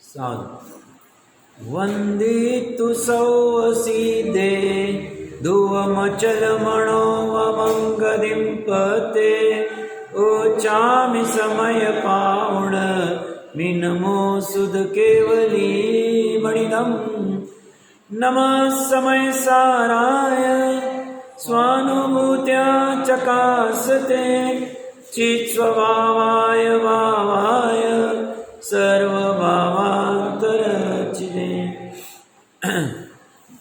साधु वंदितु सौसीदे धुवमचलमणो वमंगदिं पते ओचामि समय पावण मिनमो सुध केवली मणिदम नमः समय साराय स्वानुभूत्या चकासते चित्स्वभावाय भावाय सर्वभावांतरचिदे।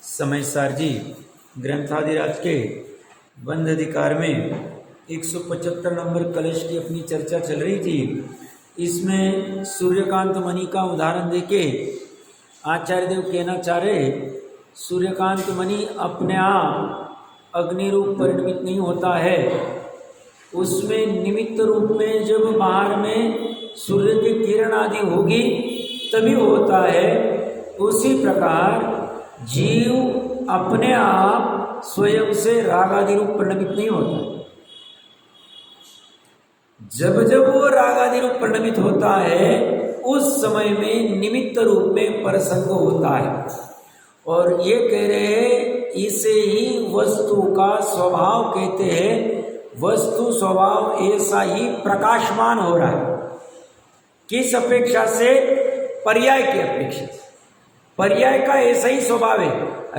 समय सार जी ग्रंथादिराज के बंध अधिकार में 175 नंबर कलश की अपनी चर्चा चल रही थी। इसमें सूर्यकांत मणि का उदाहरण देके आचार्य देव कहना चाह रहे सूर्यकांत मणि अपने आप अग्नि रूप परिणमित नहीं होता है, उसमें निमित्त रूप में जब बाहर में सूर्य की किरण आदि होगी तभी होता है। उसी प्रकार जीव अपने आप स्वयं से राग आदि रूप परिणमित नहीं होता। जब जब वो राग आदि रूप परिणमित होता है उस समय में निमित्त रूप में परसंग होता है। और ये कह रहे हैं इसे ही वस्तु का स्वभाव कहते हैं। वस्तु स्वभाव ऐसा ही प्रकाशमान हो रहा है। किस अपेक्षा से? पर्याय की अपेक्षा से। पर्याय का ऐसा ही स्वभाव है।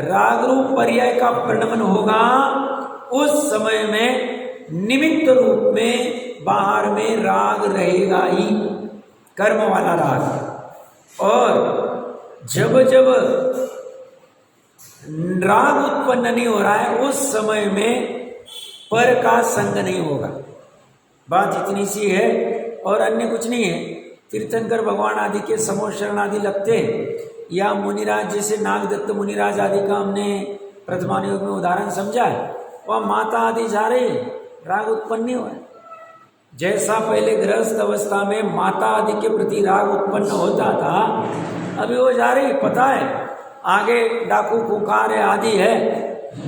राग रूप पर्याय का परिणमन होगा उस समय में निमित्त रूप में बाहर में राग रहेगा ही, कर्म वाला राग। और जब जब राग उत्पन्न नहीं हो रहा है उस समय में पर का संग नहीं होगा। बात इतनी सी है और अन्य कुछ नहीं है। तीर्थंकर भगवान आदि के समोशरण आदि लगते हैं या मुनिराज जैसे नागदत्त मुनिराज आदि का हमने प्रथमानुयोग में उदाहरण समझा है। वह माता आदि जा रही राग उत्पन्न नहीं हो रहा है। जैसा पहले गृहस्थ अवस्था में माता आदि के प्रति राग उत्पन्न होता था, अभी वो जा रही, पता है आगे डाकू खुखार आदि है,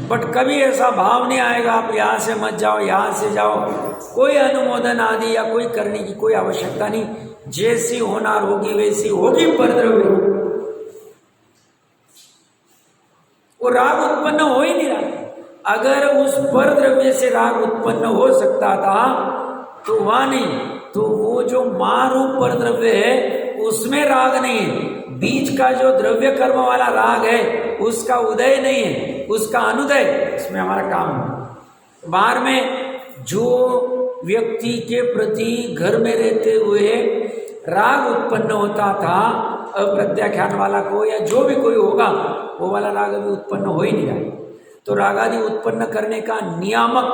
बट कभी ऐसा भाव नहीं आएगा आप यहाँ से मत जाओ, यहाँ से जाओ। कोई अनुमोदन आदि या कोई करने की कोई आवश्यकता नहीं। जैसी होनार होगी वैसी होगी परद्रव्य। वो राग उत्पन्न हो ही नहीं रहा। अगर उस परद्रव्य से राग उत्पन्न हो सकता था तो वह नहीं, तो वो जो मारूप परद्रव्य है उसमें राग नहीं है। बीज का जो द्रव्य कर्म वाला राग है उसका उदय नहीं है, उसका अनुदय, इसमें हमारा काम है। बाहर में जो व्यक्ति के प्रति घर में रहते हुए राग उत्पन्न होता था, अप्रत्याख्यान वाला को या जो भी कोई होगा, वो वाला राग अभी उत्पन्न हो ही नहीं रहा। तो राग आदि उत्पन्न करने का नियामक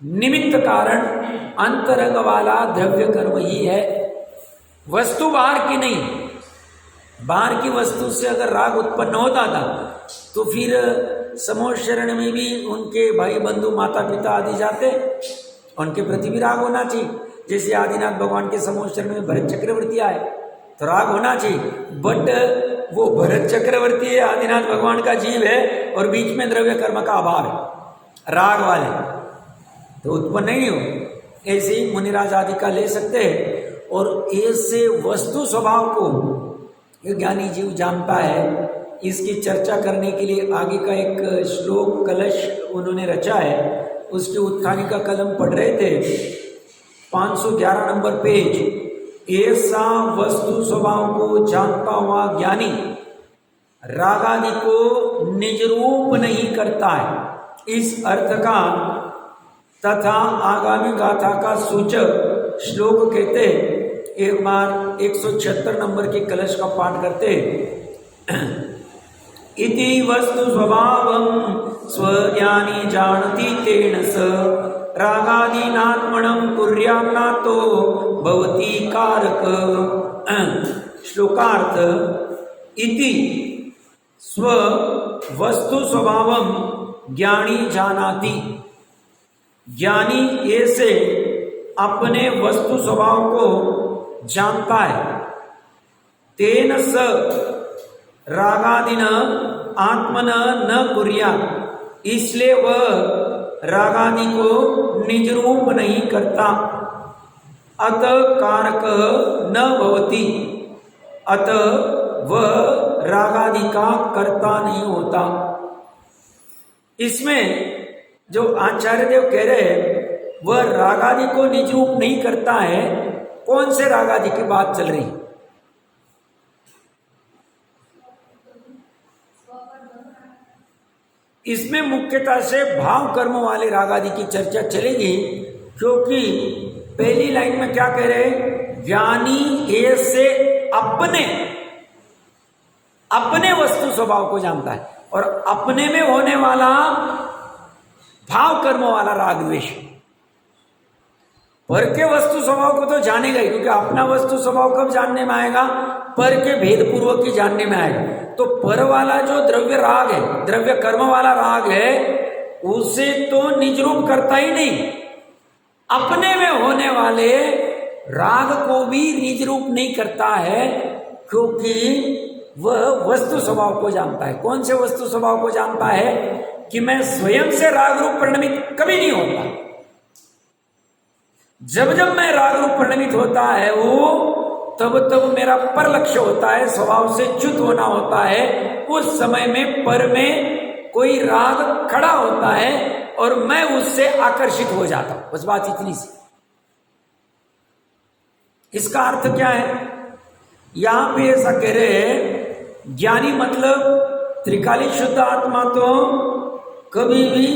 निमित्त कारण अंतरंग वाला द्रव्य कर्म ही है, वस्तु बाहर की नहीं। बाहर की वस्तु से अगर राग उत्पन्न होता था तो फिर समोशरण में भी उनके भाई बंधु माता पिता आदि जाते, उनके प्रति भी राग होना चाहिए। जैसे आदिनाथ भगवान के समोशरण में भरत चक्रवर्ती आए तो राग होना चाहिए, बट वो भरत चक्रवर्ती है, आदिनाथ भगवान का जीव है और बीच में द्रव्य कर्म का अभाव है, राग वाले तो उत्पन्न नहीं हो। ऐसे ही मुनिराज आदि का ले सकते हैं। और ऐसे वस्तु स्वभाव को ये ज्ञानी जीव जानता है। इसकी चर्चा करने के लिए आगे का एक श्लोक कलश उन्होंने रचा है, उसकी उत्थानी का कलम पढ़ रहे थे। 511 नंबर पेज। ऐसा वस्तु स्वभाव को जानता हुआ ज्ञानी रागादि को निज रूप नहीं करता है, इस अर्थ का तथा आगामी गाथा का सूचक श्लोक कहते हैं। एक बार 176 नंबर के कलश का पाठ करते इति वस्तु स्वभावं स्वज्ञानी जानति तेन स रागादीनात्मनं कुर्यान्नातो भवति कारक। श्लोकार्थ इति स्व वस्तु स्वभावं ज्ञानी जानाति। ज्ञानी ऐसे अपने वस्तु स्वभाव को जानता है। तेन स रागादिन आत्मन न कुर्या, इसलिए वह रागादि को निज रूप नहीं करता। अत कारक न भवति, अतः वह रागादि का कर्ता नहीं होता। इसमें जो आचार्य देव कह रहे हैं वह रागादि को निज रूप नहीं करता है। कौन से रागादि की बात चल रही? इसमें मुख्यतः से भाव कर्म वाले रागादि की चर्चा चलेगी, क्योंकि पहली लाइन में क्या कह रहे हैं? ज्ञानी ऐसे अपने वस्तु स्वभाव को जानता है, और अपने में होने वाला भाव कर्म वाला राग द्वेष पर के वस्तु स्वभाव को तो जानेगा ही, क्योंकि अपना वस्तु स्वभाव कब जानने में आएगा? पर के भेद पूर्वक ही जानने में आएगा। तो पर वाला जो द्रव्य राग है, द्रव्य कर्म वाला राग है, उसे तो निज रूप करता ही नहीं, अपने में होने वाले राग को भी निज रूप नहीं करता है, क्योंकि वह वस्तु स्वभाव को जानता है। कौन से वस्तु स्वभाव को जानता है? कि मैं स्वयं से राग रूप परिणमित कभी नहीं होता। जब जब मैं राग रूप परिणमित होता है वो तब मेरा पर लक्ष्य होता है, स्वभाव से च्युत होना होता है। उस समय में पर में कोई राग खड़ा होता है और मैं उससे आकर्षित हो जाता हूं। बस बात इतनी सी। इसका अर्थ क्या है? यहां पे ऐसा कह रहे हैं, ज्ञानी मतलब त्रिकाली शुद्ध आत्मा तो कभी भी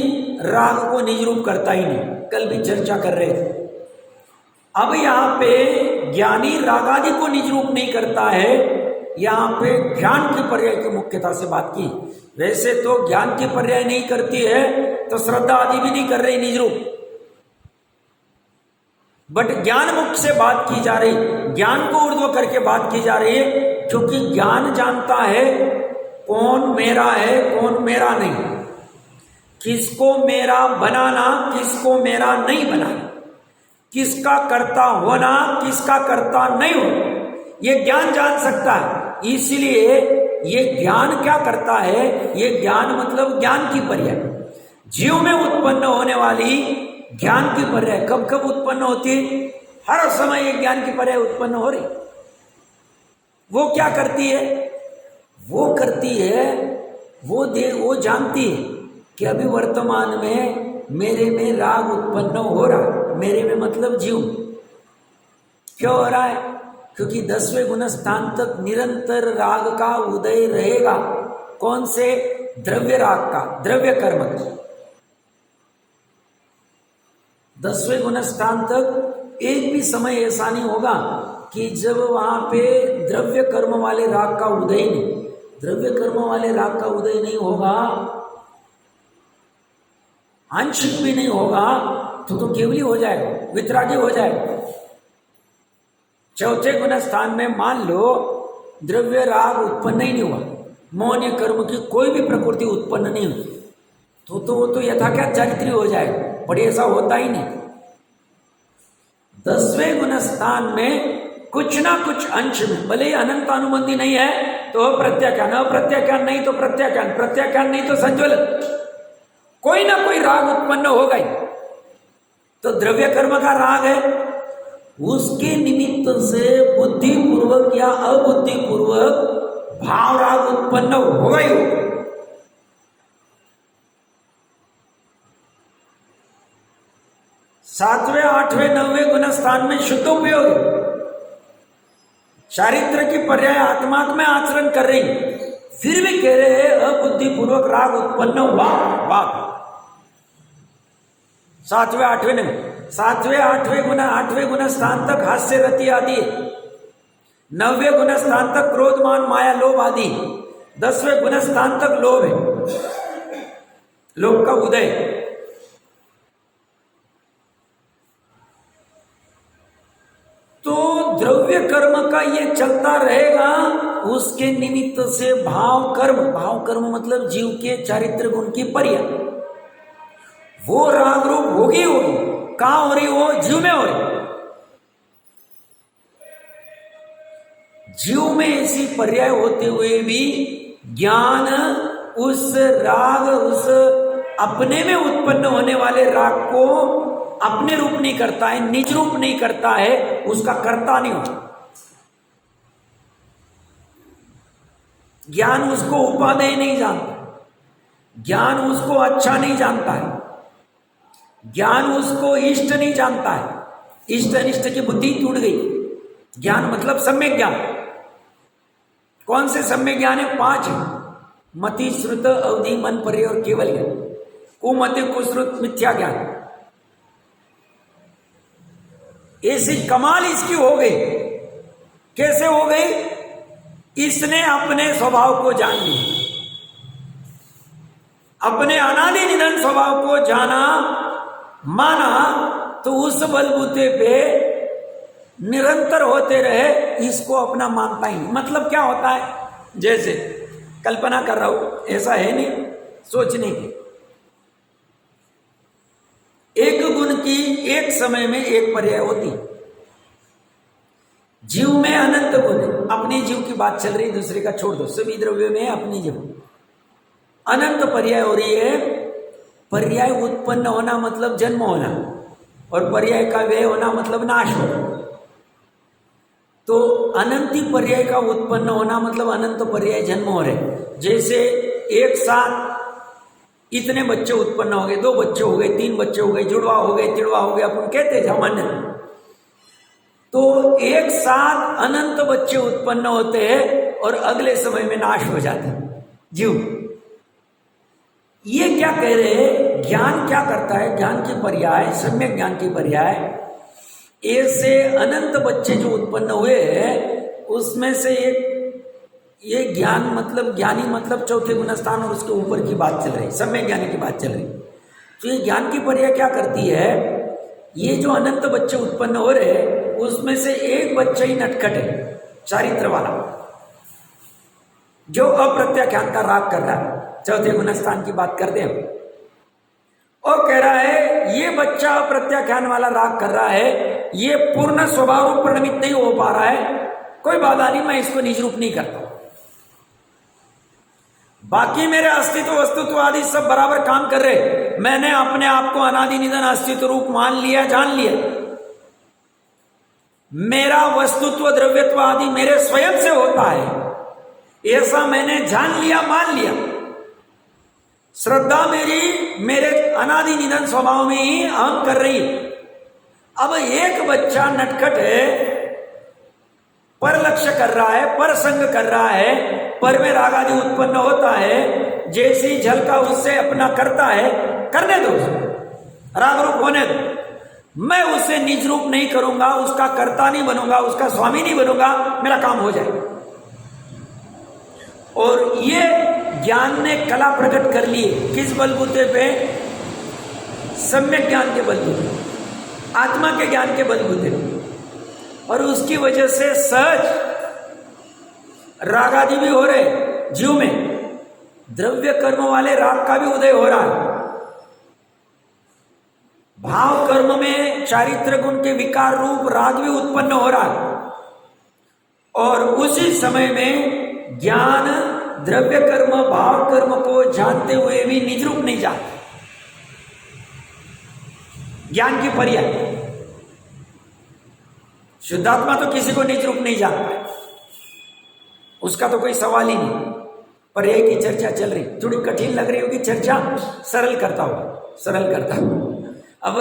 राग को निज रूप करता ही नहीं। कल भी चर्चा कर रहे थे। अब यहां पे ज्ञानी रागादि को निज रूप नहीं करता है, यहां पे ज्ञान की पर्याय की मुख्यता से बात की। वैसे तो ज्ञान की पर्याय नहीं करती है तो श्रद्धा आदि भी नहीं कर रही निज रूप, बट ज्ञान मुख से बात की जा रही, ज्ञान को ऊर्ध्व करके बात की जा रही है, क्योंकि ज्ञान जानता है कौन मेरा है कौन मेरा नहीं, किसको मेरा बनाना किसको मेरा नहीं बनाना, किसका कर्ता होना किसका कर्ता नहीं होना, ये ज्ञान जान सकता है। इसलिए ये ज्ञान क्या करता है? ये ज्ञान मतलब ज्ञान की पर्याय, जीव में उत्पन्न होने वाली ज्ञान की पर्याय कब कब उत्पन्न होती है? हर समय एक ज्ञान की पर्याय उत्पन्न हो रही। वो क्या करती है? वो करती है, वो जानती है कि अभी वर्तमान में मेरे में राग उत्पन्न हो रहा। मेरे में मतलब जीव। क्यों हो रहा है? क्योंकि 10वें गुण स्थान तक निरंतर राग का उदय रहेगा। कौन से? द्रव्य राग का, द्रव्य कर्म का। 10वें गुण स्थान तक एक भी समय ऐसा नहीं होगा कि जब वहां पे द्रव्य कर्म वाले राग का उदय नहीं, द्रव्य कर्म वाले राग का उदय नहीं होगा, आंशिक भी नहीं होगा, तो केवली हो जाएगा, वितरागी हो जाएगा। चौथे गुण स्थान में मान लो द्रव्य राग उत्पन्न ही नहीं हुआ, मौन कर्म की कोई भी प्रकृति उत्पन्न नहीं हुई, तो वो तो यथा क्या चारित्री हो जाएगा, पर ऐसा होता ही नहीं। 10वें गुण स्थान में कुछ ना कुछ अंश में, भले ही अनंत अनुबंधी नहीं है तो प्रत्याख्यान, अप्रत्याख्यान नहीं तो प्रत्याख्यान, प्रत्याख्यान नहीं तो संज्वलन, कोई ना कोई राग उत्पन्न होगा ही। तो द्रव्य कर्म का राग है, उसके निमित्त से बुद्धिपूर्वक या अबुद्धिपूर्वक भाव राग उत्पन्न होगा ही होगा। सातवें, आठवें, 9वें गुण स्थान में शुद्ध उपयोग है। चारित्र की पर्याय आत्मा में आचरण कर रही, फिर भी कह रहे हैं अबुद्धिपूर्वक राग उत्पन्न हुआ। वाह! 7वें, 8वें में 7वें, 8वें गुण स्थान तक हास्य रति आदि, 9वें गुण स्थान तक क्रोध मान माया लोभ आदि, 10वें गुण स्थान तक लोभ है, लोभ का उदय। तो द्रव्य कर्म का ये चलता रहेगा, उसके निमित्त से भाव कर्म मतलब जीव के चारित्र गुण की पर्याय, वो राग रूप होगी। कहां हो रही? वो जीव में हो रही। जीव में ऐसी पर्याय होते हुए भी ज्ञान उस राग, उस अपने में उत्पन्न होने वाले राग को अपने रूप नहीं करता है, निज रूप नहीं करता है, उसका कर्ता नहीं होता। ज्ञान उसको उपादेय नहीं जानता, ज्ञान उसको अच्छा नहीं जानता है, ज्ञान उसको इष्ट नहीं जानता है। इष्ट अनिष्ट की बुद्धि टूट गई। ज्ञान मतलब सम्यक ज्ञान। कौन से सम्यक ज्ञान है? 5 है। मति, श्रुत, अवधि, मन, पर्य और केवल ज्ञान। कुमति, कुश्रुत, मिथ्या ज्ञान। ऐसी कमाल इसकी हो गई। कैसे हो गई? इसने अपने स्वभाव को जान लिया, अपने अनादि निधन स्वभाव को जाना, माना, तो उस बलबूते पे निरंतर होते रहे, इसको अपना मानता ही नहीं। मतलब क्या होता है? जैसे कल्पना कर रहा हूं, ऐसा है नहीं, सोचने की। एक गुण की एक समय में एक पर्याय होती। जीव में अनंत गुण है। अपने जीव की बात चल रही, दूसरे का छोड़ दो। सभी द्रव्य में अपनी जीव अनंत पर्याय हो रही है। पर्याय उत्पन्न होना मतलब जन्म होना, और पर्याय का व्यय होना मतलब नाश होना। तो अनंती पर्याय का उत्पन्न होना मतलब अनंत पर्याय जन्म हो रहे। जैसे एक साथ इतने बच्चे उत्पन्न हो गए, 2 बच्चे हो गए, 3 बच्चे हो गए, जुड़वा हो गए, तिड़वा हो गए, अपन कहते सामान्य। तो एक साथ अनंत बच्चे उत्पन्न होते हैं और अगले समय में नाश हो जाते हैं जीव। ये क्या कह रहे हैं? ज्ञान क्या करता है? ज्ञान की पर्याय, सम्यक ज्ञान की पर्याय, ऐसे अनंत बच्चे जो उत्पन्न हुए हैं, उसमें से एक ये ज्ञान मतलब ज्ञानी मतलब चौथे गुणस्थान और उसके ऊपर की बात चल रही, सम्यक ज्ञानी की बात चल रही। तो ये ज्ञान की पर्याय क्या करती है? ये जो अनंत बच्चे उत्पन्न हो रहे हैं, उसमें से एक बच्चा ही नटखट है, चारित्र वाला, जो अप्रत्याख्यान का राग कर रहा है। चौथे गुणस्थान की बात करते हैं और कह रहा है ये बच्चा अप्रत्याख्यान वाला राग कर रहा है, ये पूर्ण स्वभाव रूप परिणमित नहीं हो पा रहा है। कोई बाधा नहीं, मैं इसको निज रूप नहीं करता। बाकी मेरे अस्तित्व वस्तुत्व आदि सब बराबर काम कर रहे, मैंने अपने आप को अनादि निधन अस्तित्व रूप मान लिया, जान लिया। मेरा वस्तुत्व द्रव्यत्व आदि मेरे स्वयं से होता है, ऐसा मैंने जान लिया, मान लिया। श्रद्धा मेरी मेरे अनादि निधन स्वभाव में ही अहम कर रही है। अब एक बच्चा नटखट है, पर लक्ष्य कर रहा है, पर संग कर रहा है, पर में राग आदि उत्पन्न होता है, जैसी झल का उससे अपना करता है, करने दो, राग रूप होने दो। मैं उससे निज रूप नहीं करूंगा, उसका कर्ता नहीं बनूंगा, उसका स्वामी नहीं बनूंगा, मेरा काम हो जाए। और ये ज्ञान ने कला प्रकट कर ली। किस बलबूते पे? सम्यक ज्ञान के बलबूते, आत्मा के ज्ञान के बलबूते। और उसकी वजह से सहज राग आदि भी हो रहे जीव में, द्रव्य कर्म वाले राग का भी उदय हो रहा है। भाव कर्म में चारित्र गुण के विकार रूप राग भी उत्पन्न हो रहा है। और उसी समय में ज्ञान द्रव्य कर्म भाव कर्म को जानते हुए भी निज रूप नहीं जानते। ज्ञान की पर्याय शुद्धात्मा तो किसी को निज रूप नहीं जानता, उसका तो कोई सवाल ही नहीं। पर्याय की चर्चा चल रही, थोड़ी कठिन लग रही होगी चर्चा, सरल करता होगा, सरल करता होगा। अब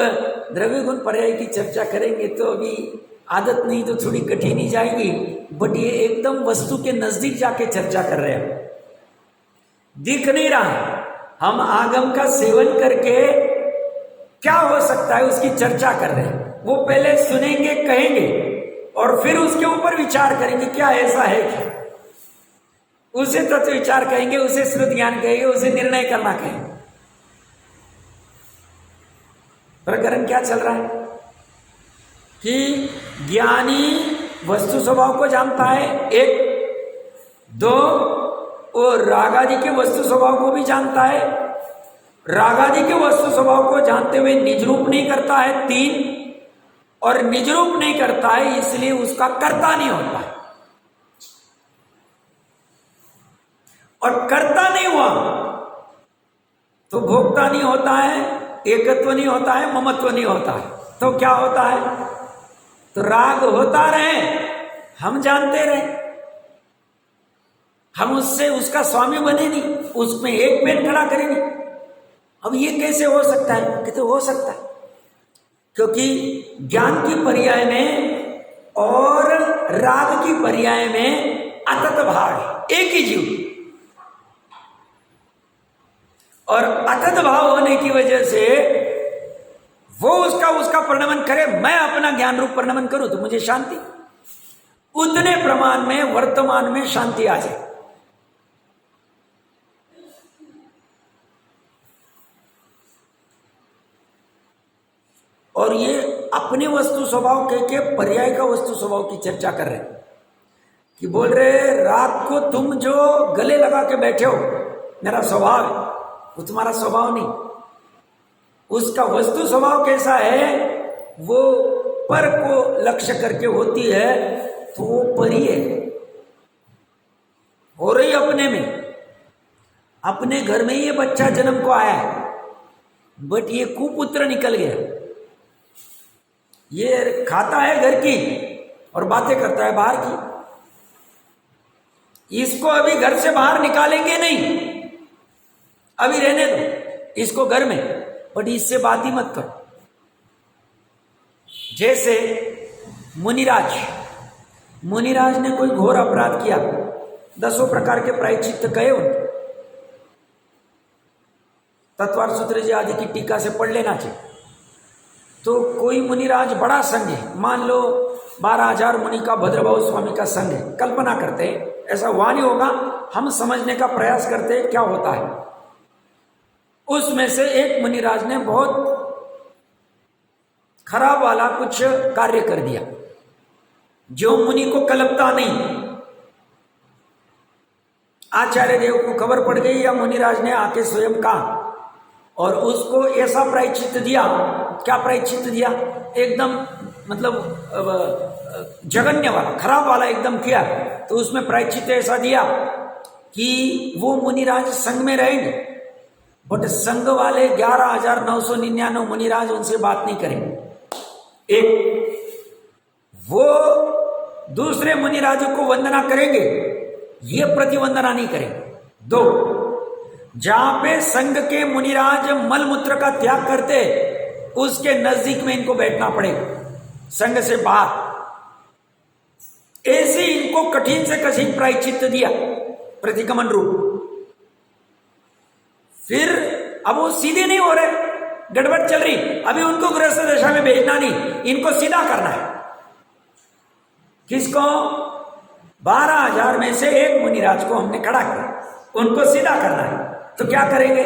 द्रव्य गुण पर्याय की चर्चा करेंगे तो अभी आदत नहीं तो थोड़ी कठिन ही जाएगी, बट ये एकदम वस्तु के नजदीक जाके चर्चा कर रहे हैं। दिख नहीं रहा, हम आगम का सेवन करके क्या हो सकता है उसकी चर्चा कर रहे हैं। वो पहले सुनेंगे, कहेंगे, और फिर उसके ऊपर विचार करेंगे क्या ऐसा है क्या, उसे तत्व विचार कहेंगे, उसे श्रुत ज्ञान कहेंगे, उसे निर्णय करना कहेंगे। प्रकरण क्या चल रहा है कि ज्ञानी वस्तु स्वभाव को जानता है, 1, 2, और रागादि के वस्तु स्वभाव को भी जानता है। रागादि के वस्तु स्वभाव को जानते हुए निज रूप नहीं करता है, 3, और निज रूप नहीं करता है इसलिए उसका कर्ता नहीं होता है। और कर्ता नहीं हुआ तो भोक्ता नहीं होता है, एकत्व नहीं होता है, ममत्व नहीं होता है। तो क्या होता है? तो राग होता रहे, हम जानते रहे, हम उससे उसका स्वामी बने नहीं, उसमें एक पेन खड़ा करें नहीं। अब ये कैसे हो सकता है? कहते हो सकता है, क्योंकि ज्ञान की पर्याय में और राग की पर्याय में अतत भाव है, एक ही जीव। और अतत भाव होने की वजह से वो उसका परिणमन करे, मैं अपना ज्ञान रूप परिणमन करूं तो मुझे शांति, उतने प्रमाण में वर्तमान में शांति आ जाए। और ये अपने वस्तु स्वभाव के पर्याय का वस्तु स्वभाव की चर्चा कर रहे हैं कि बोल रहे राग को तुम जो गले लगा के बैठे हो मेरा स्वभाव है, वो तुम्हारा स्वभाव नहीं। उसका वस्तु स्वभाव कैसा है, वो पर को लक्ष्य करके होती है, तो वो परी है, हो रही अपने में। अपने घर में ये बच्चा जन्म को आया है, बट ये कुपुत्र निकल गया। ये खाता है घर की और बातें करता है बाहर की। इसको अभी घर से बाहर निकालेंगे नहीं, अभी रहने दो इसको घर में, बट इससे बात ही मत करो। जैसे मुनिराज ने कोई घोर अपराध किया, 10 प्रकार के प्रायश्चित्त कहे उनके, तत्वार्थ सूत्र जी आदि की टीका से पढ़ लेना चाहिए। तो कोई मुनिराज बड़ा संघ है, मान लो 12,000 मुनि का भद्रभाव स्वामी का संघ है, कल्पना करते हैं, ऐसा हुआ नहीं होगा, हम समझने का प्रयास करते हैं क्या होता है। उसमें से एक मुनिराज ने बहुत खराब वाला कुछ कार्य कर दिया जो मुनि को कल्पता नहीं। आचार्य देव को खबर पड़ गई या मुनिराज ने आके स्वयं कहा और उसको ऐसा प्रायश्चित्त दिया। क्या प्रायश्चित्त दिया? एकदम मतलब जघन्य वाला, खराब वाला एकदम किया। तो उसमें प्रायश्चित्त ऐसा दिया कि वो मुनिराज संघ में रहेंगे, बट संघ वाले 11,999 मुनिराज उनसे बात नहीं करेंगे। एक, वो दूसरे मुनिराजों को वंदना करेंगे, ये प्रतिवंदना नहीं करेंगे। 2, जहां पे संघ के मुनिराज मलमूत्र का त्याग करते उसके नजदीक में इनको बैठना पड़ेगा, संघ से बाहर। ऐसे इनको कठिन से कठिन प्रायश्चित्त दिया, प्रतिगमन रूप। फिर अब वो सीधे नहीं हो रहे, गड़बड़ चल रही, अभी उनको गृहस्थ दशा में भेजना नहीं, इनको सीधा करना है। किसको? 12,000 में से एक मुनिराज को हमने खड़ा किया, उनको सीधा करना है। तो क्या करेंगे?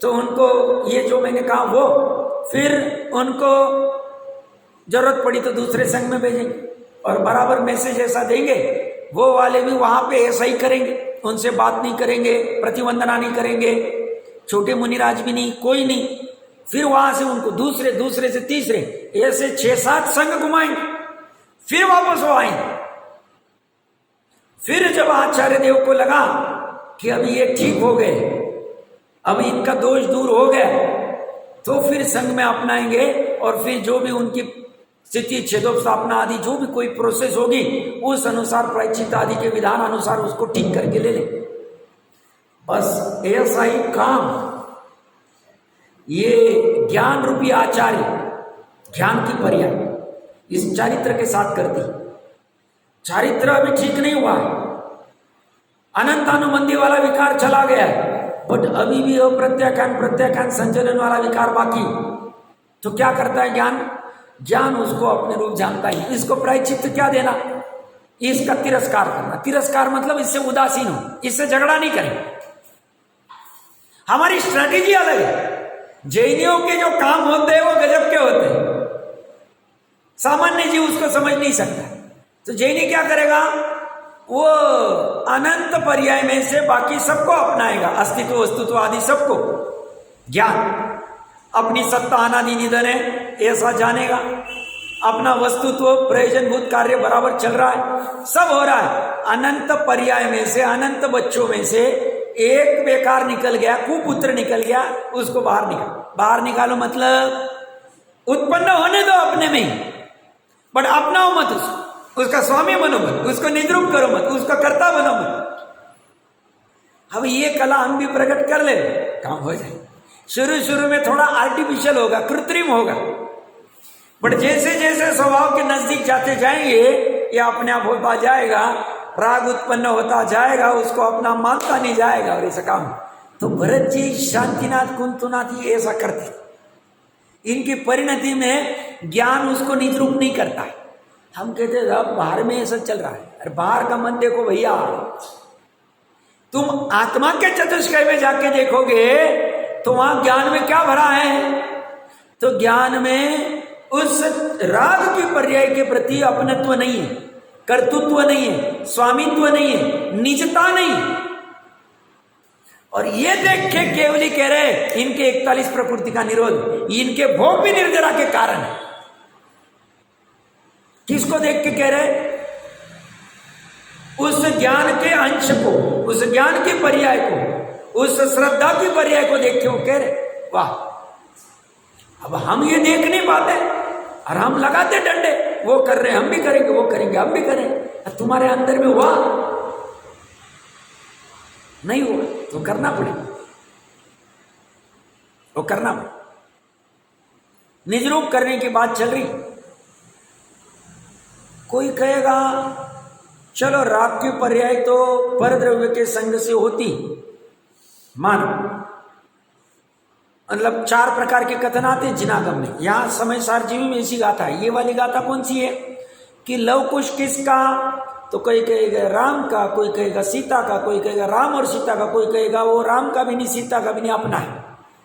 तो उनको ये जो मैंने कहा वो, फिर उनको जरूरत पड़ी तो दूसरे संघ में भेजेंगे और बराबर मैसेज ऐसा देंगे, वो वाले भी वहां पे ऐसा ही करेंगे, उनसे बात नहीं करेंगे, प्रतिवंदना नहीं करेंगे, छोटे मुनिराज भी नहीं, कोई नहीं। फिर वहां से उनको दूसरे से तीसरे, ऐसे 6-7 संघ घुमाएंगे, फिर वापस वो आएंगे। फिर जब आचार्य देव को लगा कि अभी ये ठीक हो गए, अब इनका दोष दूर हो गया, तो फिर संघ में अपनाएंगे और फिर जो भी उनकी स्थिति छेदोपस्थापना आदि जो भी कोई प्रोसेस होगी उस अनुसार प्रायश्चित्त आदि के विधान अनुसार उसको ठीक करके ले ले। बस ऐसा ही काम ये ज्ञान रूपी आचार्य, ज्ञान की पर्याय इस चारित्र के साथ करती। चारित्र अभी ठीक नहीं हुआ है, अनंतानुबंधी वाला विकार चला गया है, बट अभी भी प्रत्याख्यान संचलन वाला विकार बाकी। तो क्या करता है ज्ञान उसको अपने रूप जानता ही। इसको प्रायश्चित्त क्या देना? इसका तिरस्कार करना। तिरस्कार मतलब इससे उदासीन हो, इससे झगड़ा नहीं करें। हमारी स्ट्रैटेजी अलग है। जैनियों के जो काम होते हैं वो गजब के होते हैं, सामान्य जीव उसको समझ नहीं सकता। तो जैनी क्या करेगा? वो अनंत पर्याय में से बाकी सबको अपनाएगा, अस्तित्व वस्तुत्व आदि सबको। ज्ञान अपनी सत्ता अनादि निधन है ऐसा जानेगा, अपना वस्तुत्व प्रयोजनभूत कार्य बराबर चल रहा है, सब हो रहा है। अनंत पर्याय में से, अनंत बच्चों में से एक बेकार निकल गया, कुपुत्र निकल गया, उसको बाहर निकालो। मतलब उत्पन्न होने दो अपने में ही, बट अपनाओ मत उसको, उसका स्वामी बनो मत, उसको निद्रूप करो मत, उसका कर्ता बनो मत। अब ये कला हम भी प्रकट कर ले, काम हो जाए। शुरू शुरू में थोड़ा आर्टिफिशियल होगा, कृत्रिम होगा, बट जैसे जैसे स्वभाव के नजदीक जाते जाएंगे ये अपने आप होता जाएगा, राग उत्पन्न होता जाएगा, उसको अपना मानता नहीं जाएगा। और ऐसा काम तो भरत जी, शांतिनाथ, कुंतुनाथ ये ऐसा करते। इनकी परिणति में ज्ञान उसको निज रूप नहीं करता है। हम कहते हैं अब बाहर में ऐसा चल रहा है, अरे बाहर का मन देखो भैया, तुम आत्मा के चतुष्कय में जाके देखोगे तो वहां ज्ञान में क्या भरा है? तो ज्ञान में उस राग की पर्याय के प्रति अपनत्व नहीं है, कर्तृत्व नहीं है, स्वामित्व नहीं है, निजता नहीं। और ये देख के केवली कह रहे इनके 41 प्रकृति का निरोध, इनके भोग भी निर्जरा के कारण है। किसको देख के कह रहे? उस ज्ञान के अंश को, उस ज्ञान के पर्याय को, उस श्रद्धा की पर्याय को देख के वो कह रहे वाह। अब हम ये देख नहीं पाते और हम लगाते डंडे, वो कर रहे हम भी करेंगे, वो करेंगे हम भी करें। तुम्हारे अंदर में हुआ नहीं हुआ तो करना पड़ेगा, वो करना पड़ेगा। निज रूप करने की बात चल रही। कोई कहेगा चलो राग की पर्याय तो परद्रव्य के संग से होती, मानो मतलब 4 प्रकार के कथन आते हैं जिनागम में। यहां समय सार जीवी में ऐसी गाथा है। ये वाली गाथा कौन सी है कि लव कुश किसका? तो कोई कहेगा राम का, कोई कहेगा सीता का, कोई कहेगा राम और सीता का, कोई कहेगा वो राम का भी नहीं सीता का भी नहीं अपना है।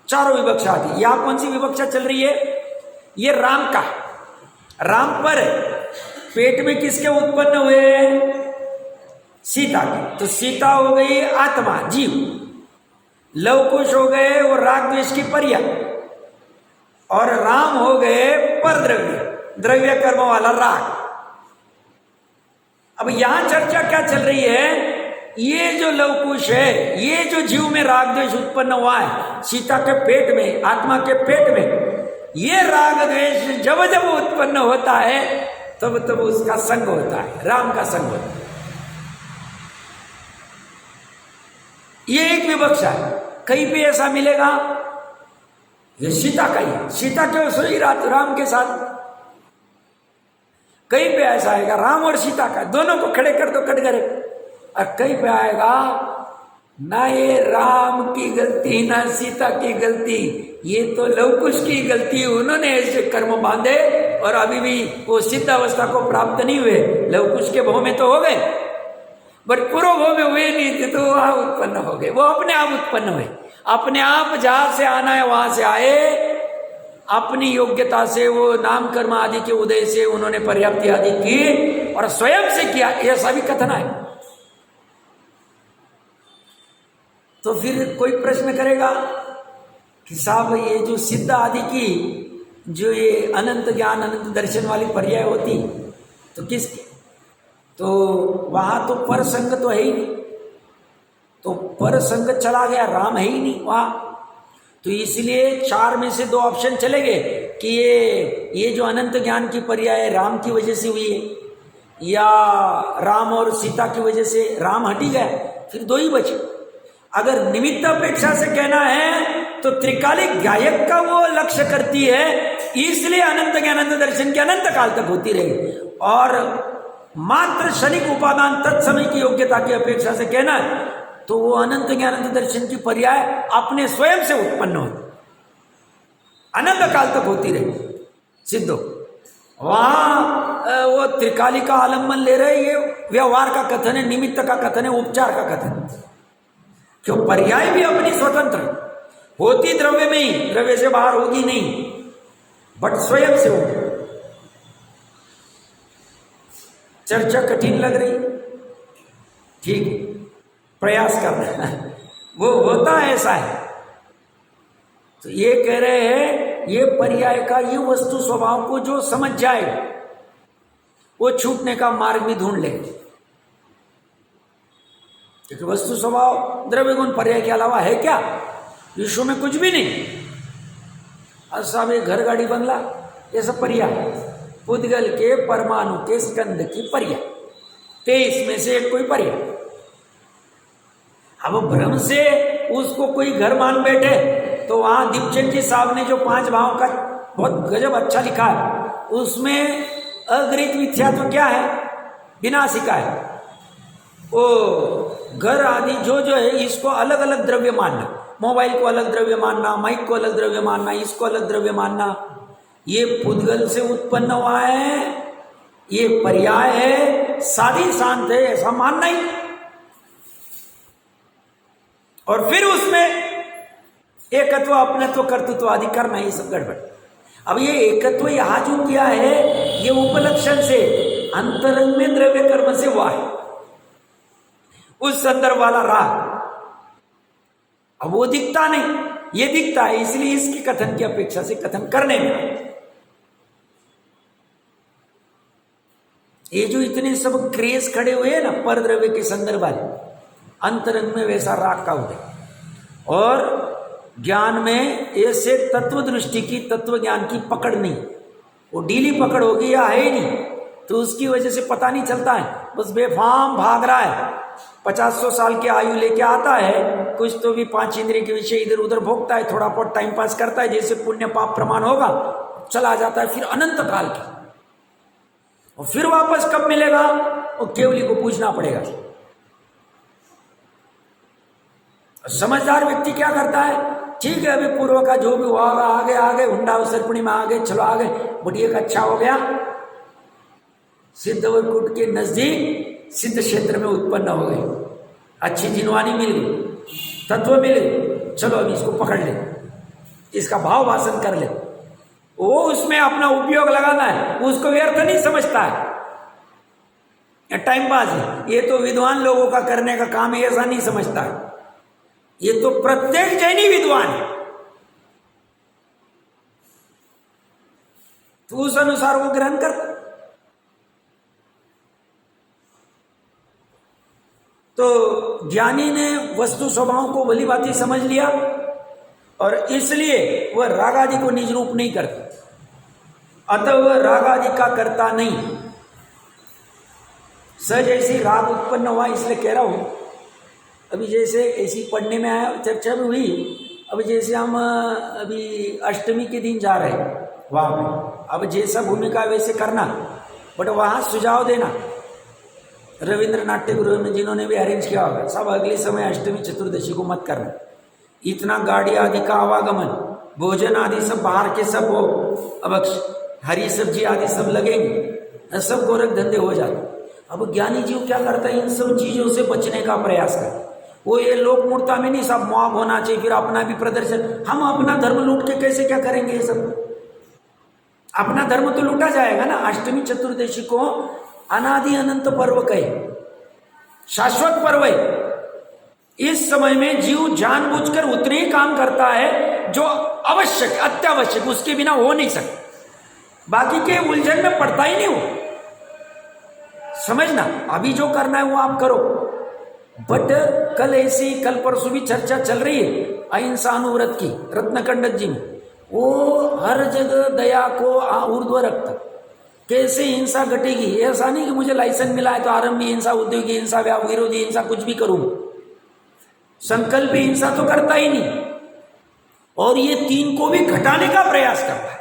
चारों विवक्षा आती है। यहां कौन सी विवक्षा चल रही है? ये राम का, राम पर पेट में किसके उत्पन्न हुए? सीता के। तो सीता हो गई आत्मा, जीव। लव कुश हो गए वो राग द्वेष की पर्याय, और राम हो गए परद्रव्य, द्रव्य कर्म वाला राग। अब यहां चर्चा क्या चल रही है? ये जो लवकुश है, ये जो जीव में राग द्वेष उत्पन्न हुआ है सीता के पेट में, आत्मा के पेट में, ये राग द्वेष जब जब उत्पन्न होता है तब तब उसका संग होता है, राम का संग होता है। ये एक विवक्षा है। कहीं पे ऐसा मिलेगा ये सीता का ही, सीता क्यों सोई रात राम के साथ। कहीं पे ऐसा आएगा राम और सीता का, दोनों को खड़े कर दो कटघरे। और कहीं पे आएगा ना ये राम की गलती ना सीता की गलती, ये तो लवकुश की गलती, उन्होंने ऐसे कर्म बांधे और अभी भी वो सिद्ध अवस्था को प्राप्त नहीं हुए। लवकुश के भव में तो हो गए बट पूर्व भव में हुए नहीं थे, तो वहां उत्पन्न हो गए। वो अपने आप उत्पन्न हुए, अपने आप जहां से आना है वहां से आए, अपनी योग्यता से, वो नाम कर्म आदि के उदय से उन्होंने पर्याप्ति आदि की और स्वयं से किया, ऐसा भी कथन है। तो फिर कोई प्रश्न करेगा कि साहब ये जो सिद्ध आदि की जो ये अनंत ज्ञान अनंत दर्शन वाली पर्याय होती तो किसकी? तो वहां तो पर संग तो है ही नहीं, तो पर संग चला गया, राम है ही नहीं वहां। तो इसलिए 4 में से 2 ऑप्शन चले गए कि ये जो अनंत ज्ञान की पर्याय राम की वजह से हुई है या राम और सीता की वजह से राम हटी गया, फिर 2 ही बचे। अगर निमित्त अपेक्षा से कहना है तो त्रिकालिक गायक का वो लक्ष्य करती है, इसलिए अनंत ज्ञान अनंत दर्शन की अनंत काल तक होती रही। और मात्र क्षणिक उपादान तत्समय की योग्यता की अपेक्षा से कहना है तो वो अनंत ज्ञान अनंत दर्शन की पर्याय अपने स्वयं से उत्पन्न होती, अनंत काल तक होती रही सिद्धो। वहां वो त्रिकाली का आलम्बन ले रहे, ये व्यवहार का कथन है, निमित्त का कथन है, उपचार का कथन है। क्यों? पर्याय भी अपनी स्वतंत्र होती द्रव्य में ही, द्रव्य से बाहर होगी नहीं, बट स्वयं से होगी। चर्चा कठिन लग रही, ठीक है, प्रयास करना है, वो होता ऐसा है। तो ये कह रहे हैं ये पर्याय का ये वस्तु स्वभाव को जो समझ जाए वो छूटने का मार्ग भी ढूंढ ले, क्योंकि वस्तु स्वभाव द्रव्य गुण पर्याय के अलावा है क्या? विश्व में कुछ भी नहीं। साहब एक घर गाड़ी बंगला ये सब पर्याय, पुद्गल के परमाणु के स्कंद की पर्याय, 23 में से एक कोई पर्याय। अब भ्रम से उसको कोई घर मान बैठे तो वहां दीपचंद जी साहब ने जो 5 भावों का बहुत गजब अच्छा लिखा है, उसमें अगृहित मिथ्या तो क्या है, विनाशिका है। वो घर आदि जो है इसको अलग अलग द्रव्य मानना, मोबाइल को अलग द्रव्य मानना, माइक को अलग द्रव्य मानना, इसको अलग द्रव्य मानना, ये पुद्गल से उत्पन्न हुआ है, ये पर्याय है, साधी शांत है, ऐसा मानना ही। और फिर उसमें एकत्व अपनत्व कर्तृत्व आदि करना, ये सब गड़बड़। अब ये एकत्व यहां जो किया है ये उपलक्षण से, अंतरंग में द्रव्य कर्म से हुआ है, उस संदर्भ वाला राग। अब वो दिखता नहीं, ये दिखता है, इसलिए इसकी कथन की अपेक्षा से कथन करने में ये जो इतने सब क्रेज खड़े हुए हैं ना पर द्रव्य के संदर्भ वाले, अंतरंग में वैसा राग का उदय। और ज्ञान में ऐसे तत्व दृष्टि की, तत्व ज्ञान की पकड़ नहीं, वो ढीली पकड़ होगी या है ही नहीं, तो उसकी वजह से पता नहीं चलता है, बस बेफाम भाग रहा है। 50-100 साल की आयु लेके आता है, कुछ तो भी 5 इंद्रिय के विषय इधर उधर भोगता है, थोड़ा बहुत टाइम पास करता है, जैसे पुण्य पाप प्रमाण होगा चला जाता है, फिर अनंत काल की। और फिर वापस कब मिलेगा वो केवली को पूछना पड़ेगा। समझदार व्यक्ति क्या करता है, ठीक है अभी पूर्व का जो भी हुआ आगे आगे हुंडा सर्पणी में आगे चलो आगे, बट एक अच्छा हो गया, सिद्धवरकुट के नजदीक सिद्ध क्षेत्र में उत्पन्न हो गई, अच्छी जिनवानी मिल गई, तत्व मिले, चलो अभी इसको पकड़ ले, इसका भाव भाषण कर ले। वो उसमें अपना उपयोग लगाना है, उसको व्यर्थ नहीं समझता है, टाइम पास है, ये तो विद्वान लोगों का करने का काम है, ऐसा नहीं समझता है। ये तो प्रत्येक जैनी विद्वान है, तो उस अनुसार वो ग्रहण कर। तो ज्ञानी ने वस्तु स्वभाव को भली भांति समझ लिया और इसलिए वह राग आदि को निज रूप नहीं करता, अतः वह राग आदि का करता नहीं। सहज ऐसी राग उत्पन्न हुआ, इसलिए कह रहा हूं। अभी जैसे ऐसी पढ़ने में आया, चर्चा भी हुई, अब जैसे हम अभी अष्टमी के दिन जा रहे हैं वहां पे, अब जैसा भूमिका वैसे करना, बट वहां सुझाव देना। रविंद्रनाथ टैगोर ने जिन्होंने भी अरेंज किया होगा, सब अगले समय अष्टमी चतुर्दशी को मत करना, इतना गाड़ी आदि का आवागमन, भोजन आदि सब बाहर के सब हो, अब हरी सब्जी आदि सब लगेंगे, सब गोरख धंधे हो जाते। अब ज्ञानी जीव क्या करता है, इन सब चीजों से बचने का प्रयास करता। वो ये लोक मूर्ता में नहीं, सब मॉब होना चाहिए, फिर अपना भी प्रदर्शन, हम अपना धर्म लूट के कैसे क्या करेंगे, ये सब अपना धर्म तो लूटा जाएगा ना। अष्टमी चतुर्दशी को अनादि अनंत पर्व कहे, शाश्वत पर्व है। इस समय में जीव जानबूझकर उतने ही काम करता है जो आवश्यक, अत्यावश्यक, उसके बिना हो नहीं सकता, बाकी के उलझन में पड़ता ही नहीं हो। समझना, अभी जो करना है वो आप करो, बट कल ऐसी, कल परसों भी चर्चा चल रही है अहिंसा अनुव्रत की, रत्नकंडक जी में, वो हर जगह दया को ऊर्ध्व रखता। कैसे हिंसा घटेगी, ऐसा नहीं कि मुझे लाइसेंस मिला है तो आरंभी हिंसा, उद्योगी हिंसा, विरोधी हिंसा, कुछ भी करूं, संकल्प हिंसा तो करता ही नहीं। और ये 3 को भी घटाने का प्रयास करता है।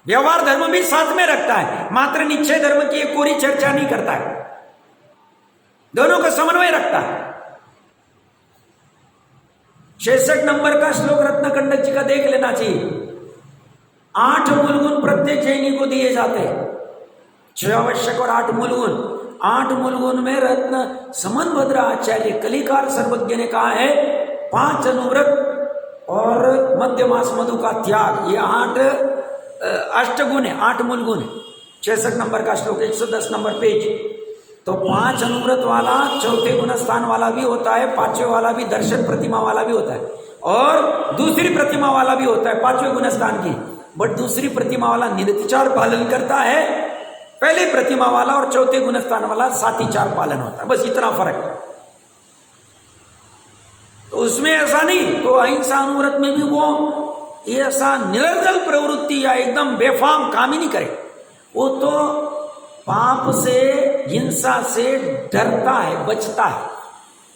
व्यवहार धर्म भी साथ में रखता है, मात्र निश्चय धर्म की एक पूरी चर्चा नहीं करता है, दोनों का समन्वय रखता है। 66 नंबर का श्लोक रत्नकंडक जी का देख लेना चाहिए। 8 मूलगुण प्रत्येक जैनी को दिए जाते हैं, 6 आवश्यक और 8 मूलगुण। 8 मूलगुण में रत्न समनभद्र आचार्य कलिकार सर्वज्ञ ने कहा है 5 अनुव्रत और मध्यमास मधु का त्याग, ये 8 अष्टगुण है, 8 मूलगुण है। 66 नंबर का श्लोक, 110 नंबर पेज। तो 5 अनुव्रत वाला 4थे गुण स्थान वाला भी होता है, 5वें वाला भी दर्शन प्रतिमा वाला भी होता है, और दूसरी प्रतिमा वाला भी होता है 5वें गुण स्थान की। बट दूसरी प्रतिमा वाला निरतिचार पालन करता है, पहले प्रतिमा वाला और 4थे गुण स्थान वाला सातिचार पालन होता है, बस इतना फर्क है। तो उसमें ऐसा नहीं, तो अहिंसा अनुव्रत में भी वो ऐसा निरर्गल प्रवृत्ति या एकदम बेफाम काम ही नहीं करे, वो तो पाप से, हिंसा से डरता है, बचता है,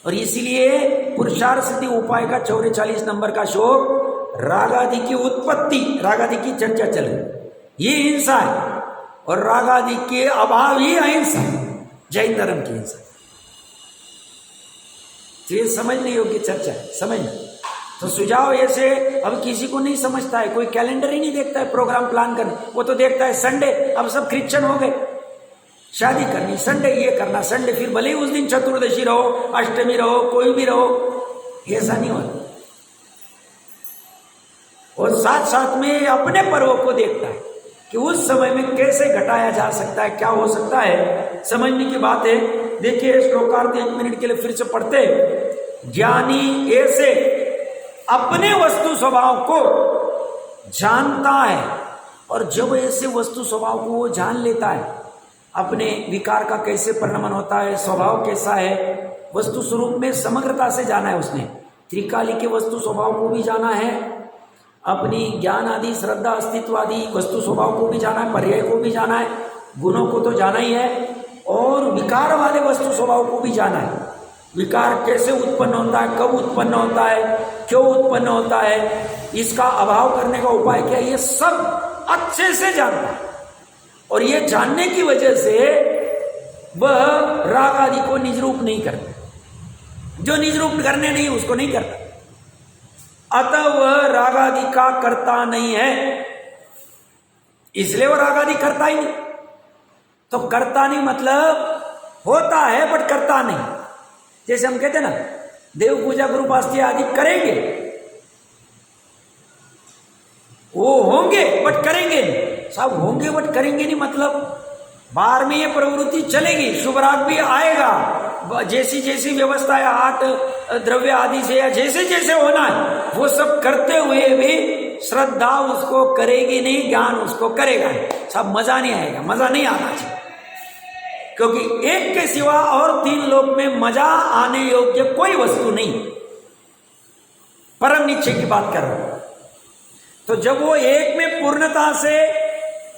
और इसीलिए पुरुषार्थ सिद्धि उपाय का 44 नंबर का श्लोक राग आदि की उत्पत्ति, राग आदि की चर्चा चल रही, ये हिंसा है और राग आदि के अभाव ही अहिंसा, जैन धर्म की हिंसा। तो ये समझने योग्य चर्चा है, समझना। तो सुझाव ऐसे, अब किसी को नहीं समझता है, कोई कैलेंडर ही नहीं देखता है प्रोग्राम प्लान करने, वो तो देखता है संडे, अब सब क्रिश्चियन हो गए, शादी करनी संडे, ये करना संडे, फिर भले ही उस दिन चतुर्दशी रहो, अष्टमी रहो, कोई भी रहो, ऐसा नहीं होता। और साथ साथ में अपने पर्वों को देखता है कि उस समय में कैसे घटाया जा सकता है, क्या हो सकता है, समझने की बात है। देखिए श्लोकार्थ 1 मिनट के लिए फिर से पढ़ते। ज्ञानी ऐसे अपने वस्तु स्वभाव को जानता है, और जब ऐसे वस्तु स्वभाव को वो जान लेता है, अपने विकार का कैसे परिणमन होता है, स्वभाव कैसा है, वस्तु स्वरूप में समग्रता से जाना है उसने, त्रिकाली के वस्तु स्वभाव को भी जाना है, अपनी ज्ञान आदि श्रद्धा अस्तित्व आदि वस्तु स्वभाव को भी जाना है, पर्याय को भी जाना है, गुणों को तो जाना ही है, और विकार वाले वस्तु स्वभाव को भी जाना है। विकार कैसे उत्पन्न होता है, कब उत्पन्न होता है, क्यों उत्पन्न होता है, इसका अभाव करने का उपाय क्या है, ये सब अच्छे से जानता है। और ये जानने की वजह से वह राग आदि को निज रूप नहीं करता, जो निज रूप करने नहीं उसको नहीं करता, अतः वह राग आदि का करता नहीं है, इसलिए वह राग आदि करता ही नहीं। तो करता नहीं मतलब होता है बट करता नहीं। जैसे हम कहते हैं ना, देव पूजा गुरु उपास्य आदि करेंगे, वो होंगे बट करेंगे नहीं, सब होंगे बट करेंगे नहीं मतलब बाहर में ये प्रवृत्ति चलेगी, शुभ राग भी आएगा, जैसी जैसी व्यवस्था है आठ द्रव्य आदि से या जैसे जैसे होना है वो सब करते हुए भी श्रद्धा उसको करेगी नहीं, ज्ञान उसको करेगा नहीं, सब मजा नहीं आएगा, मजा नहीं आना चाहिए, क्योंकि एक के सिवा और 3 लोक में मजा आने योग्य कोई वस्तु नहीं। परम निश्चय की बात कर रहा हूं। तो जब वो एक में पूर्णता से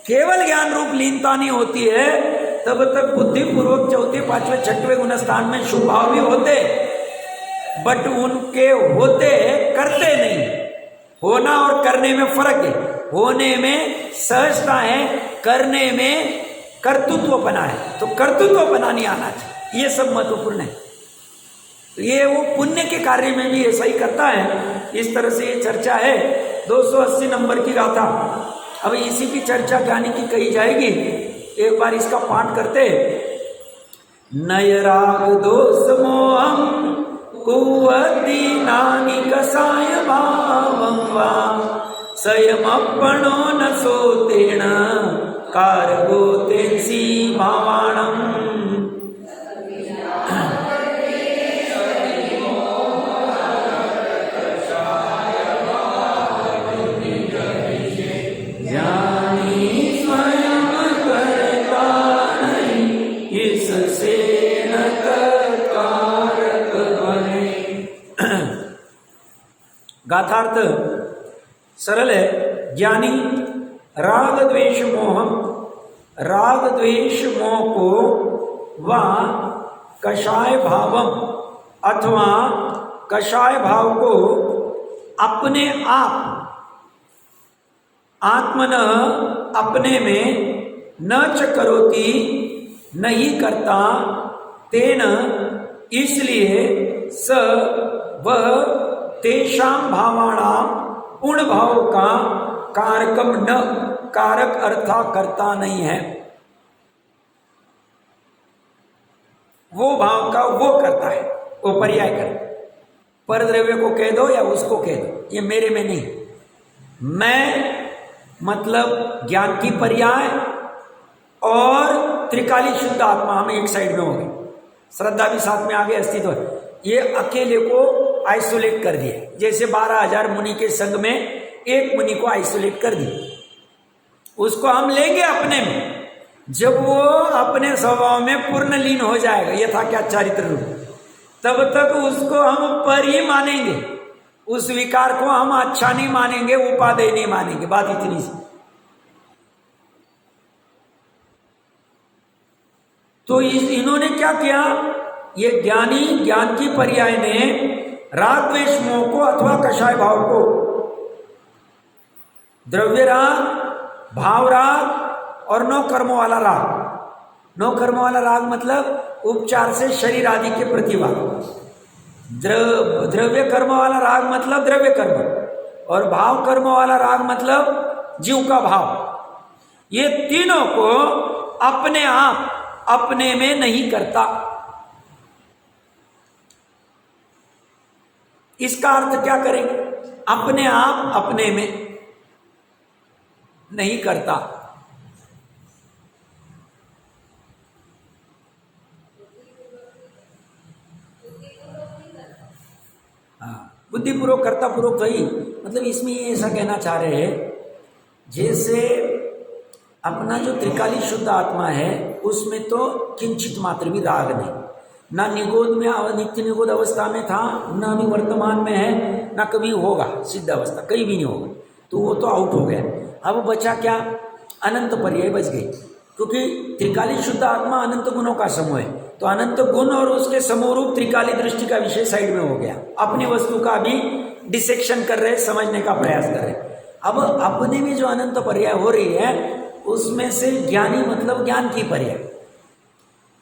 केवल ज्ञान रूप लीनता नहीं होती है, तब तक बुद्धि पूर्वक 4, 5वें 6वें गुण स्थान में शुभ भाव भी होते, बट उनके होते करते नहीं। होना और करने में फर्क है, होने में सहजता है, करने में कर्तृत्वपना है, तो कर्तृत्वपना नहीं आना चाहिए, ये सब महत्वपूर्ण है। ये वो पुण्य के कार्य में भी ऐसा ही करता है। इस तरह से ये चर्चा है 280 नंबर की गाथा। अब इसी की चर्चा ज्ञानी की कही जाएगी, एक बार इसका पाठ करते। नय राग दोष मोहम कुवती नानी कसाय भावं वा स्वयमप्पणो न सोतेण कारगो तेंसी भावाणम्। गाथार्थ सरल है। ज्ञानी राग द्वेष मोहम, राग द्वेष मोह को व कषाय भावम अथवा कषाय भाव को अपने आप आत्मन अपने में न च करोति नहीं करता, तेन इसलिए स वह तेषां भावाणां पूर्ण भाव का कारकम न, कारक अर्था करता नहीं है, वो भाव का वो करता है, वो पर्याय कर, पर द्रव्य को कह दो या उसको कह दो, ये मेरे में नहीं। मैं मतलब ज्ञान की पर्याय और त्रिकाली शुद्ध आत्मा हमें एक साइड में हो गई, श्रद्धा भी साथ में आगे अस्तित्व, ये अकेले को आइसोलेट कर दिए। जैसे 12,000 मुनि के संग में एक मुनि को आइसोलेट कर दिए, उसको हम लेंगे अपने में, जब वो अपने स्वभाव में पूर्ण लीन हो जाएगा यथा क्या चारित्र रूप, तब तक उसको हम पर ही मानेंगे, उस विकार को हम अच्छा नहीं मानेंगे, उपादेय नहीं मानेंगे, बात इतनी सी। तो इन्होंने क्या किया, ये ज्ञानी ज्ञान की पर्याय ने राग द्वेष मोह को अथवा कषाय भाव को द्रव्य राग, भाव राग और नौ कर्मों वाला राग। नौ कर्मों वाला राग मतलब उपचार से शरीर आदि के प्रतिभा। द्रव्य कर्म वाला राग मतलब द्रव्य कर्म, और भाव कर्म वाला राग मतलब जीव का भाव। ये तीनों को अपने आप अपने में नहीं करता। इसका अर्थ क्या करेंगे? अपने आप अपने में नहीं करता। हाँ, बुद्धिपूर्वक कर्ता पूर्वक वही, मतलब इसमें ये ऐसा कहना चाह रहे हैं जैसे अपना जो त्रिकाली शुद्ध आत्मा है उसमें तो किंचित मात्र भी राग नहीं, ना निगोद में नित्य निगोद अवस्था में था, ना अभी वर्तमान में है, ना कभी होगा सिद्ध अवस्था, कहीं भी नहीं होगा, तो वो तो आउट हो गया। अब बचा क्या? अनंत पर्याय बच गई, क्योंकि त्रिकाली शुद्ध आत्मा अनंत गुणों का समूह है, तो अनंत गुण और उसके समूह त्रिकाली दृष्टि का विषय साइड में हो गया। अपनी वस्तु का भी डिसेक्शन कर रहे, समझने का प्रयास कर रहे। अब अपने में जो अनंत पर्याय हो रही है उसमें से ज्ञानी मतलब ज्ञान की पर्याय,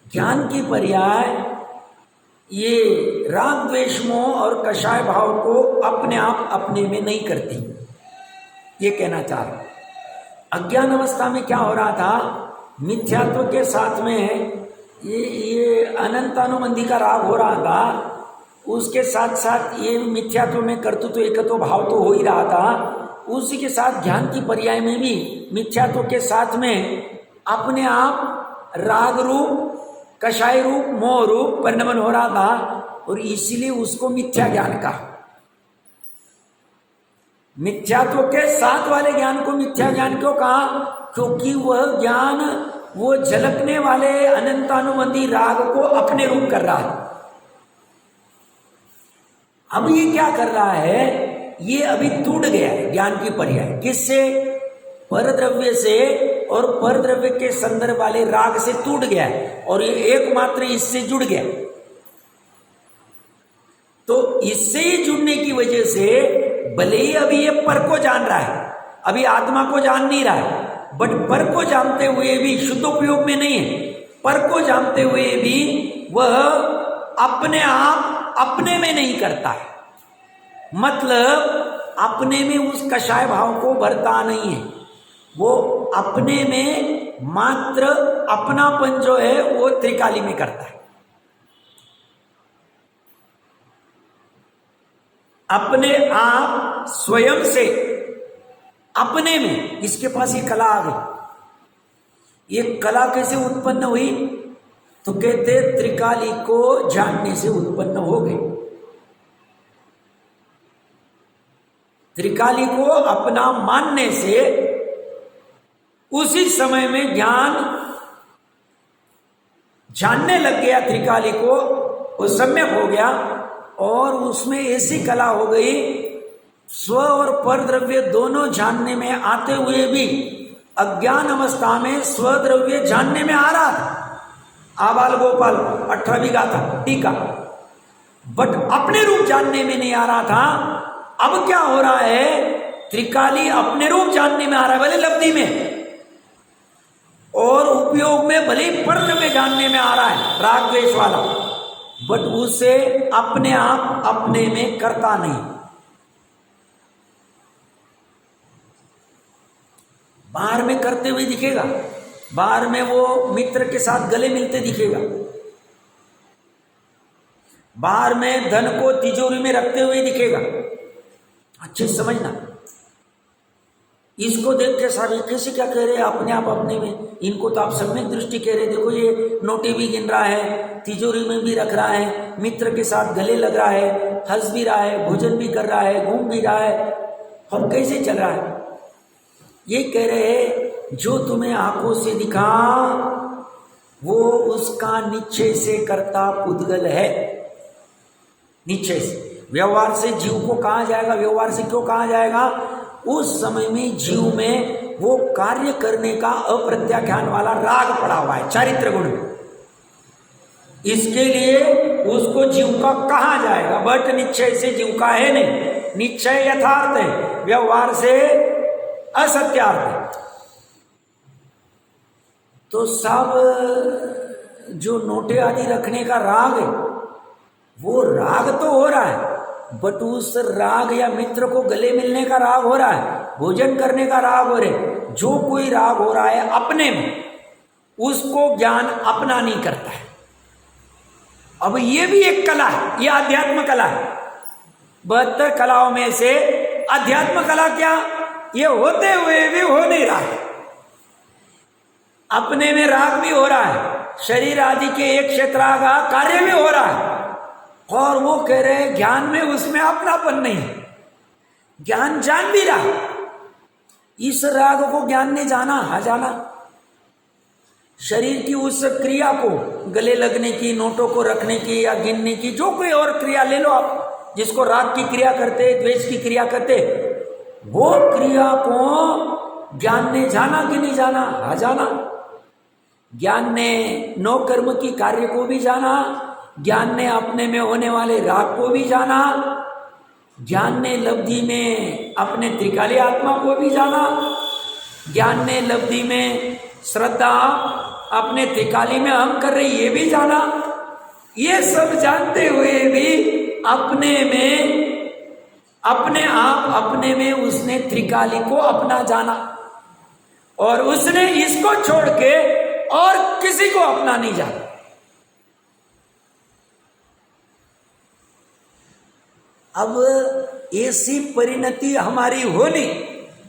ज्ञान की पर्याय ये राग द्वेष मोह और कषाय भाव को अपने आप अपने में नहीं करती, ये कहना चाह रहा। अज्ञान अवस्था में क्या हो रहा था? मिथ्यात्व के साथ में ये अनंतानुबंधी का राग हो रहा था, उसके साथ साथ ये मिथ्यात्व में कर्तृत्व एकत्व भाव तो हो ही रहा था, उसी के साथ ज्ञान की पर्याय में भी मिथ्यात्व के साथ में अपने आप राग रूप, कषाय रूप, मोह रूप परिणमन हो रहा था, और इसीलिए उसको मिथ्या ज्ञान कहा। मिथ्यात्व के साथ वाले ज्ञान को मिथ्या ज्ञान क्यों कहा? क्योंकि वह ज्ञान वो झलकने वाले अनंतानुबंधी राग को अपने रूप कर रहा है। अब ये क्या कर रहा है? ये अभी टूट गया है ज्ञान की पर्याय, किससे? परद्रव्य से, और परद्रव्य के संदर्भ वाले राग से टूट गया है, और ये एकमात्र इससे जुड़ गया। तो इससे ही जुड़ने की वजह से भले ही अभी ये पर को जान रहा है, अभी आत्मा को जान नहीं रहा है, बट पर को जानते हुए भी शुद्ध उपयोग में नहीं है, पर को जानते हुए भी वह अपने आप अपने में नहीं करता है, मतलब अपने में उस कषाय भाव को भरता नहीं है, वो अपने में मात्र अपनापन जो है वो त्रिकाली में करता है। अपने आप स्वयं से अपने में, इसके पास ये कला आ गई। ये कला कैसे उत्पन्न हुई? तो कहते त्रिकाली को जानने से उत्पन्न हो गई। त्रिकाली को अपना मानने से उसी समय में ज्ञान जानने लग गया, त्रिकाली को वो सम्यक हो गया, और उसमें ऐसी कला हो गई स्व और पर द्रव्य दोनों जानने में आते हुए भी अज्ञान अवस्था में स्वद्रव्य जानने में आ रहा था। आबाल गोपाल 18वीं गाथा टीका, बट अपने रूप जानने में नहीं आ रहा था। अब क्या हो रहा है? त्रिकाली अपने रूप जानने में आ रहा है, भले लब्धि में, और उपयोग में भले ही परद्रव्य जानने में आ रहा है राग द्वेष वाला, बट उसे अपने आप अपने में करता नहीं। बाहर में करते हुए दिखेगा, बाहर में वो मित्र के साथ गले मिलते दिखेगा, बाहर में धन को तिजोरी में रखते हुए दिखेगा। अच्छे समझना, इसको देख के सारे कैसे क्या कह रहे हैं अपने आप अपने में, इनको तो आप सम्यक दृष्टि कह रहे, देखो ये नोटे भी गिन रहा है, तिजोरी में भी रख रहा है, मित्र के साथ गले लग रहा है, हंस भी रहा है, भोजन भी कर रहा है, घूम भी रहा है, और कैसे चल रहा है? ये कह रहे हैं जो तुम्हें आंखों से दिखा वो उसका निश्चय से करता पुद्गल है। निश्चय से, व्यवहार से जीव को कहा जाएगा, व्यवहार से क्यों कहा जाएगा? उस समय में जीव में वो कार्य करने का अप्रत्याख्यान वाला राग पड़ा हुआ है, चारित्र गुण में। इसके लिए उसको जीविका कहा जाएगा, बट निश्चय से जीविका है नहीं, निश्चय यथार्थ है, व्यवहार से असत्यार्थ है। तो सब जो नोटे आदि रखने का राग है, वो राग तो हो रहा है, बट उस राग या मित्र को गले मिलने का राग हो रहा है, भोजन करने का राग हो रहा है, जो कोई राग हो रहा है अपने में, उसको ज्ञान अपना नहीं करता है। अब ये भी एक कला है, ये अध्यात्म कला है। 72 कलाओं में से अध्यात्म कला क्या, ये होते हुए भी हो नहीं रहा है। अपने में राग भी हो रहा है, शरीर आदि के एक क्षेत्र का कार्य भी हो रहा है, और वो कह रहे हैं ज्ञान में उसमें अपनापन नहीं है। ज्ञान जान भी रहा, इस राग को ज्ञान ने जाना, जाना शरीर की उस क्रिया को, गले लगने की, नोटों को रखने की या गिनने की, जो कोई और क्रिया ले लो आप, जिसको राग की क्रिया करते, द्वेष की क्रिया करते, वो क्रिया को ज्ञान ने जाना कि नहीं जाना, जाना। ज्ञान ने नौ कर्म की कार्य को भी जाना, ज्ञान ने अपने में होने वाले राग को भी जाना, ज्ञान ने लब्धि में अपने त्रिकाली आत्मा को भी जाना, ज्ञान ने लब्धि में श्रद्धा अपने त्रिकाली में हम कर रही ये भी जाना। ये सब जानते हुए भी अपने में, अपने आप अपने में उसने त्रिकाली को अपना जाना, और उसने इसको छोड़ के और किसी को अपना नहीं जाना। अब ऐसी परिणति हमारी होनी,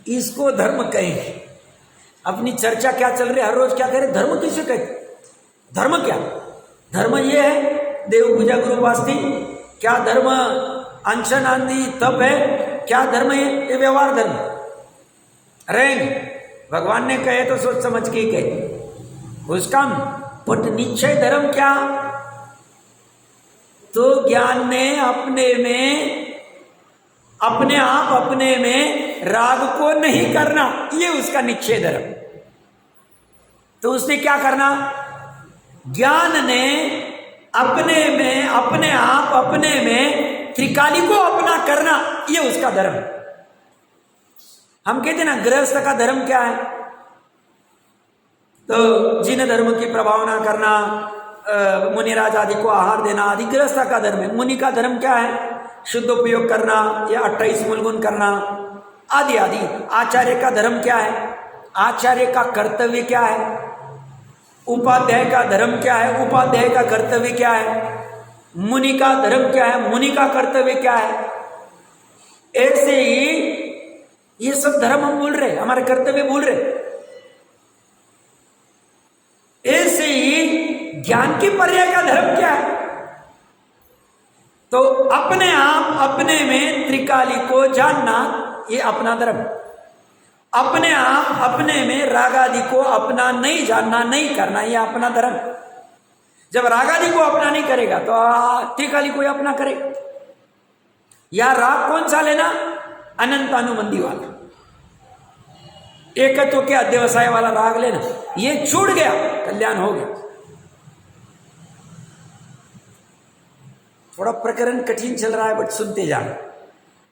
इसको धर्म कहेंगे। अपनी चर्चा क्या चल रही है, हर रोज क्या कह रहे, धर्म किसे कहते, धर्म क्या, धर्म ये है देव पूजा गुरु वास्ती, क्या धर्म अनशन आदि तप है, क्या धर्म है, ये व्यवहार धर्म रहेंगे। भगवान ने कहे तो सोच समझ के ही कहे उसका, बट निश्चय धर्म क्या, तो ज्ञान ने अपने में, अपने आप अपने में राग को नहीं करना, ये उसका निश्चय धर्म। तो उसने क्या करना, ज्ञान ने अपने में, अपने आप अपने में त्रिकाली को अपना करना, ये उसका धर्म। हम कहते ना गृहस्थ का धर्म क्या है, तो जिन धर्म की प्रभावना करना, मुनिराज आदि को आहार देना आदि गृहस्थ का धर्म है। मुनि का धर्म क्या है, शुद्ध उपयोग करना या 28 मूलगुण करना आदि आदि। आचार्य का धर्म क्या है, आचार्य का कर्तव्य क्या है। उपाध्याय का धर्म क्या है, उपाध्याय का कर्तव्य क्या है। मुनि का धर्म क्या है, मुनि का कर्तव्य क्या है। ऐसे ही ये सब धर्म हम भूल रहे, हमारे कर्तव्य भूल रहे। ऐसे ही ज्ञान की पर्याय का धर्म क्या है, तो अपने आप अपने में त्रिकाली को जानना, ये अपना धर्म। अपने आप अपने में रागादि को अपना नहीं जानना, नहीं करना, ये अपना धर्म। जब रागादि को अपना नहीं करेगा तो त्रिकाली को अपना करेगा। या राग कौन सा लेना, अनंतानुबंधी वाला, एकत्व के अध्यवसाय वाला राग लेना, ये छूट गया, कल्याण हो गया। थोड़ा प्रकरण कठिन चल रहा है, बट सुनते जाना।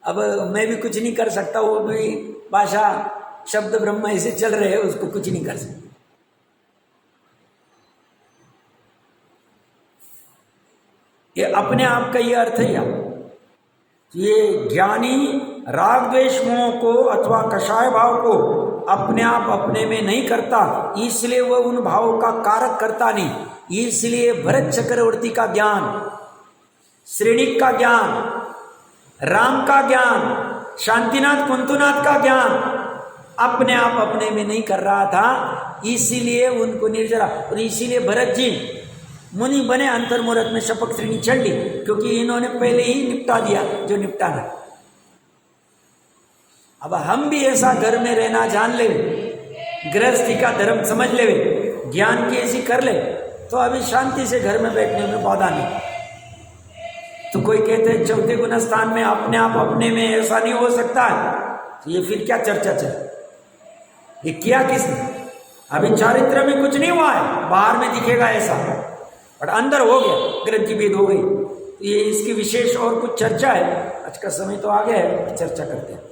अब मैं भी कुछ नहीं कर सकता, वो भी भाषा शब्द ब्रह्म ऐसे चल रहे हैं, उसको कुछ नहीं कर सकता। ये अपने आप का ये अर्थ है। ये ज्ञानी राग द्वेष मोह को अथवा कषाय भाव को अपने आप अपने में नहीं करता, इसलिए वह उन भावों का कारक करता नहीं। इसलिए भरत चक्रवर्ती का ज्ञान, श्रेणिक का ज्ञान, राम का ज्ञान, शांतिनाथ कुंतुनाथ का ज्ञान अपने आप अपने में नहीं कर रहा था, इसीलिए उनको निर्जरा। और इसीलिए भरत जी मुनि बने, अंतर्मुहूर्त में शपथ श्रेणी चढ़ ली, क्योंकि इन्होंने पहले ही निपटा दिया जो निपटाना। अब हम भी ऐसा घर में रहना जान ले, गृहस्थी का धर्म समझ ले, ज्ञान की ऐसी कर ले, तो अभी शांति से घर में बैठने में बाधा नहीं। तो कोई कहते हैं चौथे गुण स्थान में अपने आप अपने में ऐसा नहीं हो सकता है, तो ये फिर क्या चर्चा चल, ये किया किसने? अभी चारित्र में कुछ नहीं हुआ है, बाहर में दिखेगा ऐसा, बट अंदर हो गया, ग्रंथि भेद हो गई। तो ये इसकी विशेष और कुछ चर्चा है, आज का समय तो आ गया है, चर्चा करते हैं।